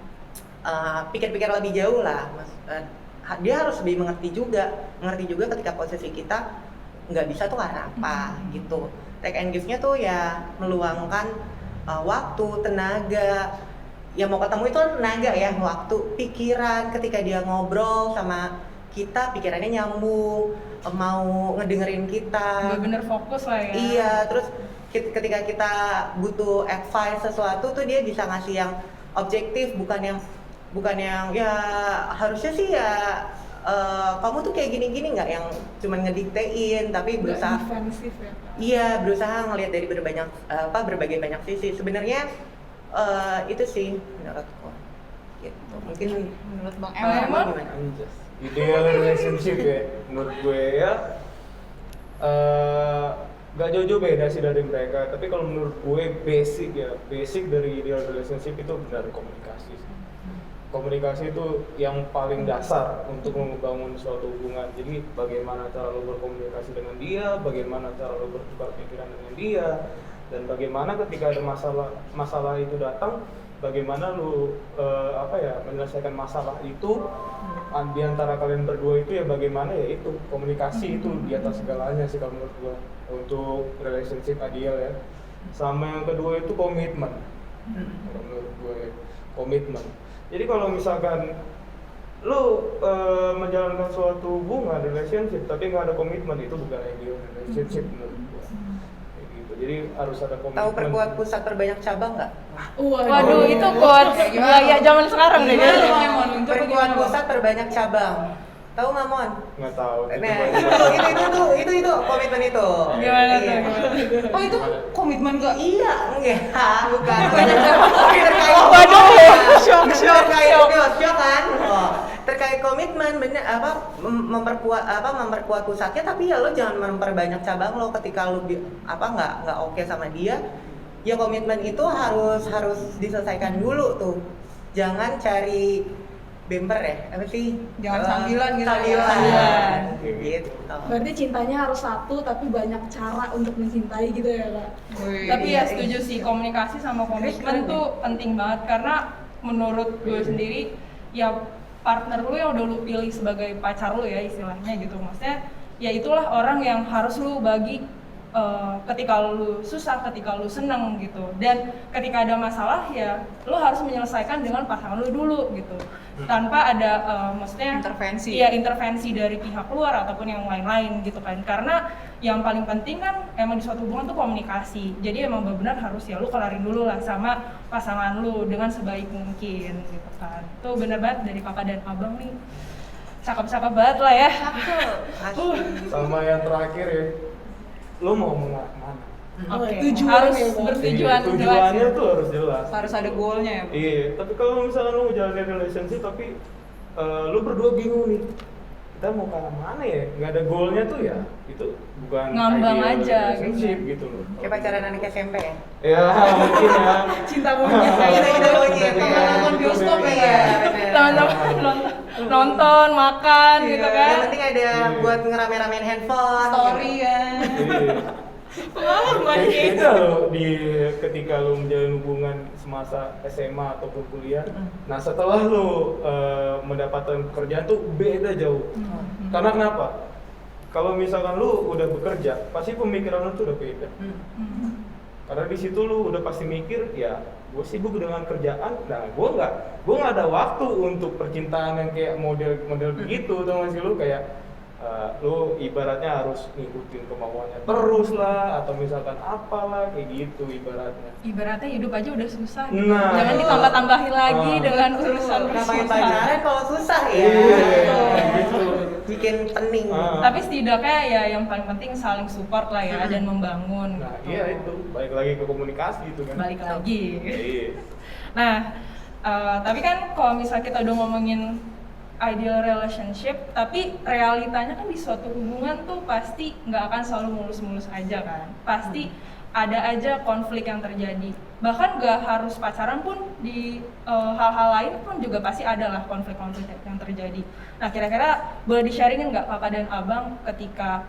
pikir-pikir lebih jauh lah, Mas. Dia harus lebih mengerti juga ketika posisi kita nggak bisa tuh karena apa gitu. Take and give-nya tuh ya meluangkan waktu, tenaga. Yang mau ketemu itu tenaga ya, waktu, pikiran. Ketika dia ngobrol sama kita, pikirannya nyambung, mau ngedengerin kita. Bener-bener fokus lah ya. Iya, terus ketika kita butuh advice sesuatu tuh dia bisa ngasih yang objektif, bukan yang ya harusnya sih ya kamu tuh kayak gini-gini, nggak yang cuman ngediktein, tapi berusaha defensif ya. iya berusaha ngelihat dari berbagai banyak sisi. Sebenarnya itu sih menurutku gitu. Mungkin Menurut Bang Bang Emon. Emon? gimana? Anjas. Ideal relationship ya, menurut gue ya gak jauh-jauh beda sih dari mereka. Tapi kalau menurut gue basic dari ideal relationship itu benar komunikasi. Komunikasi itu yang paling dasar untuk membangun suatu hubungan. Jadi bagaimana cara lo berkomunikasi dengan dia, bagaimana cara lo bertukar pikiran dengan dia, dan bagaimana ketika ada masalah itu datang, bagaimana lo menyelesaikan masalah itu di antara kalian berdua itu ya bagaimana ya itu komunikasi itu di atas segalanya sih kalau menurut gue untuk relationship ideal ya. Sama yang kedua itu komitmen. Kalau menurut gue komitmen. Jadi kalau misalkan lo menjalankan suatu hubungan relationship tapi nggak ada komitmen, itu bukan ideal relationship menurut gue. Kayak gitu. Jadi harus ada komitmen. Tahu perkuat pusat perbanyak cabang nggak? Waduh, itu quotes gaya zaman sekarang deh. Gimana Bang Emon? Coba Perkuat gimana, Bang? pusat perbanyak cabang. Tahu nggak Mon? Nggak tahu. Nah, itu komitmen itu. Gimana tuh? Iya. Gimana? Oh itu komitmen ke Iya, enggak, bukan. Waduh, shock. Terkait kan? Oh, terkait komitmen bener memperkuat pusatnya, tapi ya lo jangan memperbanyak cabang lo ketika lo nggak oke sama dia. Ya komitmen itu harus diselesaikan dulu tuh. Jangan cari bemper ya, apa sih? Jangan sambilan gitu. Sambilan. Gitu. Berarti cintanya harus satu tapi banyak cara untuk mencintai gitu ya Kak? Tapi ya setuju sih, komunikasi sama komitmen tuh penting banget karena menurut gue sendiri ya partner lu yang udah lu pilih sebagai pacar lu ya istilahnya gitu, maksudnya ya itulah orang yang harus lu bagi ketika lu susah, ketika lu seneng gitu, dan ketika ada masalah ya lu harus menyelesaikan dengan pasangan lu dulu gitu, tanpa ada maksudnya Intervensi. Iya, intervensi dari pihak luar ataupun yang lain-lain gitu kan, karena yang paling penting kan emang di suatu hubungan tuh komunikasi, jadi emang benar-benar harus ya lu kelarin dulu lah sama pasangan lu dengan sebaik mungkin gitu kan. Tuh bener banget dari kakak dan abang nih, cakep-cakep banget lah ya. Sama yang terakhir ya, lo mau mana? Oke, Tujuan harus ya, Bang. bertujuan jelas Tujuannya ya. tuh harus jelas. harus ada goalnya ya. Iya, tapi kalau misalnya lo ngejalanin relationship tapi lo berdua bingung nih, kita mau ke arah mana ya? Nggak ada goalnya tuh ya, itu bukan Ngambang ideal aja relationship gitu. gitu loh. Kayak pacaran anak SMP ya? Ya mungkin ya. Cinta monyet kayak Kita gitu. monyet, Teman nonton bioskop ya. Iya, bener. Teman-teman nonton, makan gitu kan. Yang penting ada buat ngerame-ramein handphone. Story gitu. kan. Iya. Pengalaman gitu. Beda loh ketika lo menjalin hubungan semasa SMA ataupun kuliah. Nah setelah lo mendapatkan pekerjaan tuh beda jauh. Karena kenapa? Kalau misalkan lo udah bekerja, pasti pemikiran lo tuh udah beda. Karena di situ lo udah pasti mikir, ya gue sibuk dengan kerjaan, nah gue nggak ada waktu untuk percintaan yang kayak model begitu, tau gak sih lo kayak lo ibaratnya harus ngikutin kemauannya terus lah, atau misalkan apalah kayak gitu ibaratnya. Ibaratnya hidup aja udah susah gitu. Nah. Jangan ditambah-tambahin lagi dengan urusan Ngapain susah. pacaran kalau susah ya? Iya, gitu. Bikin pening. Tapi setidaknya ya yang paling penting saling support lah ya dan membangun. Nah gitu. iya itu, balik lagi ke komunikasi itu kan. Balik lagi. Iya. Nah, tapi kan kalau misalnya kita udah ngomongin ideal relationship, tapi realitanya kan di suatu hubungan tuh pasti nggak akan selalu mulus-mulus aja kan. Pasti ada aja konflik yang terjadi. Bahkan nggak harus pacaran pun, di hal-hal lain pun juga pasti ada lah konflik-konflik yang terjadi. Nah, kira-kira boleh di-sharingin nggak kakak dan abang ketika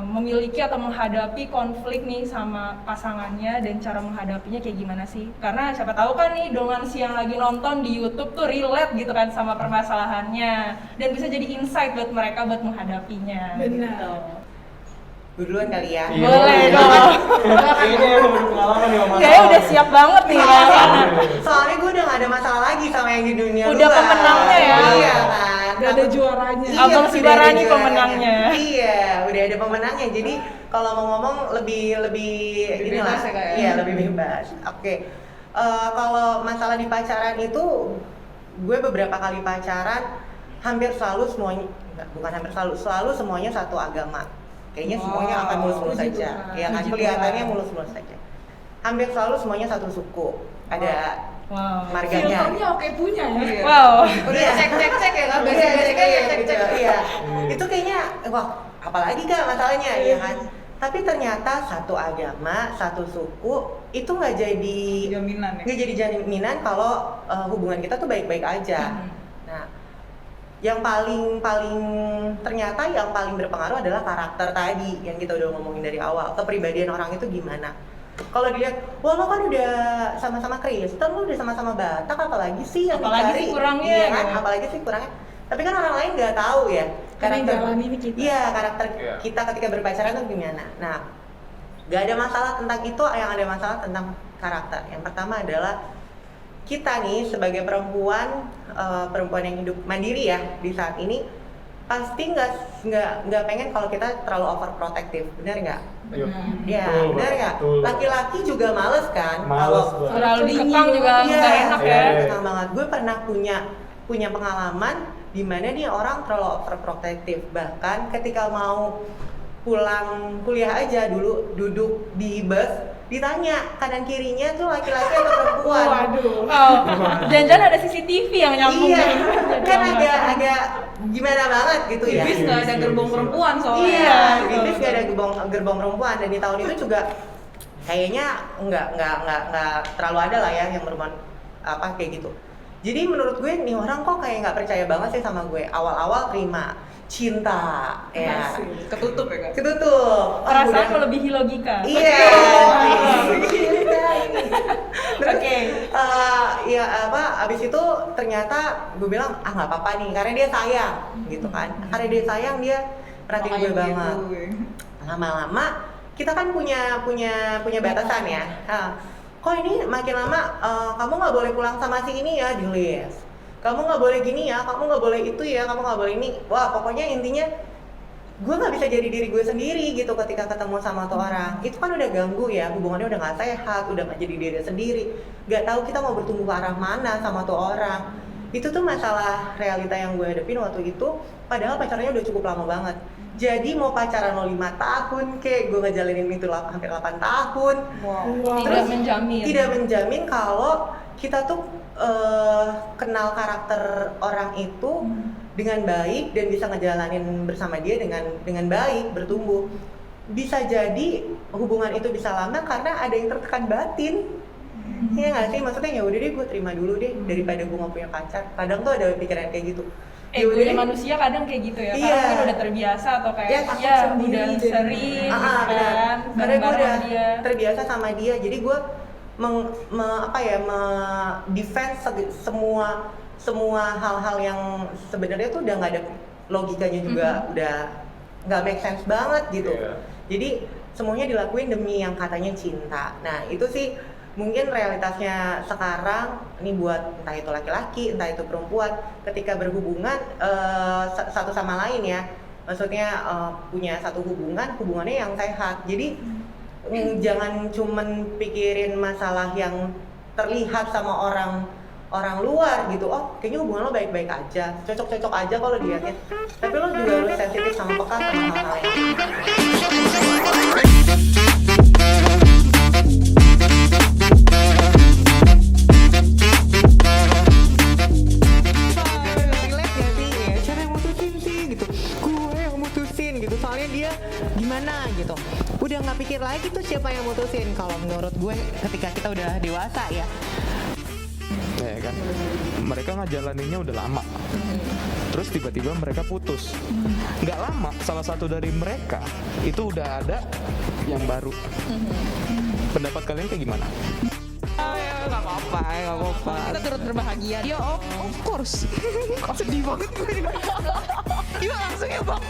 memiliki atau menghadapi konflik nih sama pasangannya, dan cara menghadapinya kayak gimana sih? Karena siapa tahu kan nih dongan yang lagi nonton di YouTube tuh relate gitu kan sama permasalahannya, dan bisa jadi insight buat mereka buat menghadapinya. Benar. Gitu. Gue duluan kali ya. Iya. Boleh dong. Kayaknya yang berpengalaman nih sama Kayaknya udah siap banget nih karena Soalnya gue udah gak ada masalah lagi sama yang di dunia Udah luar. pemenangnya ya. Iya kan. Udah ada juaranya. Iya, Abang udah Sibarani ada juaranya. pemenangnya. Iya, udah ada pemenangnya. Jadi kalau mau ngomong lebih inilah. bebas ya, Kak, ya? Iya, lebih bebas. Oke. Kalau masalah di pacaran itu, gue beberapa kali pacaran hampir selalu semuanya, bukan hampir selalu semuanya satu agama. Kayaknya semuanya akan mulus-mulus puji saja. Tuhan. Ya kan, Puji kelihatannya Tuhan. mulus-mulus saja. Hampir selalu semuanya satu suku. Ada wow. marganya. Filternya oke punya ya. Iya. Wow. Udah Iya. cek ya nggak Iya, basic-basicnya iya, cek. gitu, iya. Itu kayaknya, wah apalagi Kak masalahnya ya kan. Tapi ternyata satu agama, satu suku itu nggak jadi Jaminan ya. nggak jadi jaminan kalau hubungan kita tuh baik-baik aja. Nah, yang paling ternyata yang paling berpengaruh adalah karakter tadi yang kita udah ngomongin dari awal. Kepribadian orang itu gimana? Kalau dilihat, wah lo kan udah sama-sama Kristen, lo udah sama-sama Batak, apalagi sih yang Apalagi dicari? sih kurangnya, Iya kan? gitu. Apalagi sih kurangnya. Tapi kan orang lain nggak tahu ya Karena yang jalan ini kita. Iya, karakter Iya. kita ketika berpacaran tuh gimana. Nah, nggak ada masalah tentang itu, yang ada masalah tentang karakter. Yang pertama adalah kita nih sebagai perempuan yang hidup mandiri ya di saat ini, pasti nggak pengen kalau kita terlalu overprotective, benar nggak? Iya. Iya, Betul, benar nggak? betul. Laki-laki juga males kan Males kalau banget. Terlalu dikekang juga Iya, nggak enak ya. Iya. senang banget. Gue pernah punya pengalaman dimana nih orang terlalu overprotective, bahkan ketika mau pulang kuliah aja dulu duduk di bus ditanya kanan kirinya tuh laki-laki atau perempuan. Waduh. Oh, jangan-jangan ada CCTV yang nyambung. Iya, Jadi kan alasan. agak gimana banget gitu ya. Bis nggak ada gerbong perempuan soalnya. Iya, betul, di bis betul. gak ada gerbong perempuan, dan di tahun itu juga kayaknya nggak terlalu ada lah ya yang berhubungan apa kayak gitu. Jadi menurut gue nih orang kok kayak nggak percaya banget sih sama gue. Awal-awal terima cinta, ya Ketutup ya kan? ketutup. Perasaan Udah- melebihi logika. Iya. Oke. Ya apa? Abis itu ternyata gue bilang nggak apa-apa nih, karena dia sayang, gitu kan. Karena dia sayang dia perhatiin gue Makanya banget. begitu. Lama-lama kita kan punya batasan ya. Kok ini makin lama kamu nggak boleh pulang sama si ini ya, di list. Kamu nggak boleh gini ya, kamu nggak boleh itu ya, kamu nggak boleh ini. Wah, pokoknya intinya gue nggak bisa jadi diri gue sendiri gitu ketika ketemu sama tuh orang. Itu kan udah ganggu ya, hubungannya udah nggak sehat, udah nggak jadi diri sendiri. Nggak tahu kita mau bertumbuh ke arah mana sama tuh orang. Itu tuh masalah realita yang gue hadapin waktu itu. Padahal pacarnya udah cukup lama banget. Jadi mau pacaran lo 5 tahun kek, gue ngejalanin itu hampir 8 tahun. Tidak Terus menjamin. Tidak menjamin kalau kita tuh kenal karakter orang itu dengan baik dan bisa ngejalanin bersama dia dengan baik, bertumbuh. Bisa jadi hubungan itu bisa lama karena ada yang tertekan batin. Iya nggak sih? Maksudnya ya udah deh gue terima dulu deh daripada gue nggak punya pacar. Kadang tuh ada pikiran kayak gitu. Egonya manusia kadang kayak gitu ya, Iya. karena mungkin udah terbiasa atau kayak Ya, takut ya sendiri udah jadi- sering benar. kan, Karena gue bareng-bareng udah sama dia. terbiasa sama dia, jadi gue defense semua hal-hal yang sebenarnya tuh udah nggak ada logikanya juga, udah nggak make sense banget gitu. Iya. Jadi semuanya dilakuin demi yang katanya cinta. Nah itu sih mungkin realitasnya sekarang ini buat entah itu laki-laki, entah itu perempuan, ketika berhubungan satu sama lain ya, maksudnya punya satu hubungannya yang sehat. Jadi jangan cuman pikirin masalah yang terlihat sama orang luar gitu. Oh kayaknya hubungan lo baik-baik aja, cocok-cocok aja kalau dilihatnya, tapi lo juga harus sensitif sama peka sama hal-hal yang relate gak sih? Ya, siapa yang mutusin sih gitu? Gue yang mutusin gitu, soalnya dia gimana gitu. Udah nggak pikir lagi tuh siapa yang mutusin. Kalau menurut gue ketika kita udah dewasa ya. Ya kan, mereka ngejalaninnya udah lama. Terus tiba-tiba mereka putus. Nggak lama, salah satu dari mereka itu udah ada yang baru. Pendapat kalian kayak gimana? Nggak apa-apa. Kita turut berbahagia. Ya of course. Sedih banget gue. Iya langsung ya bang.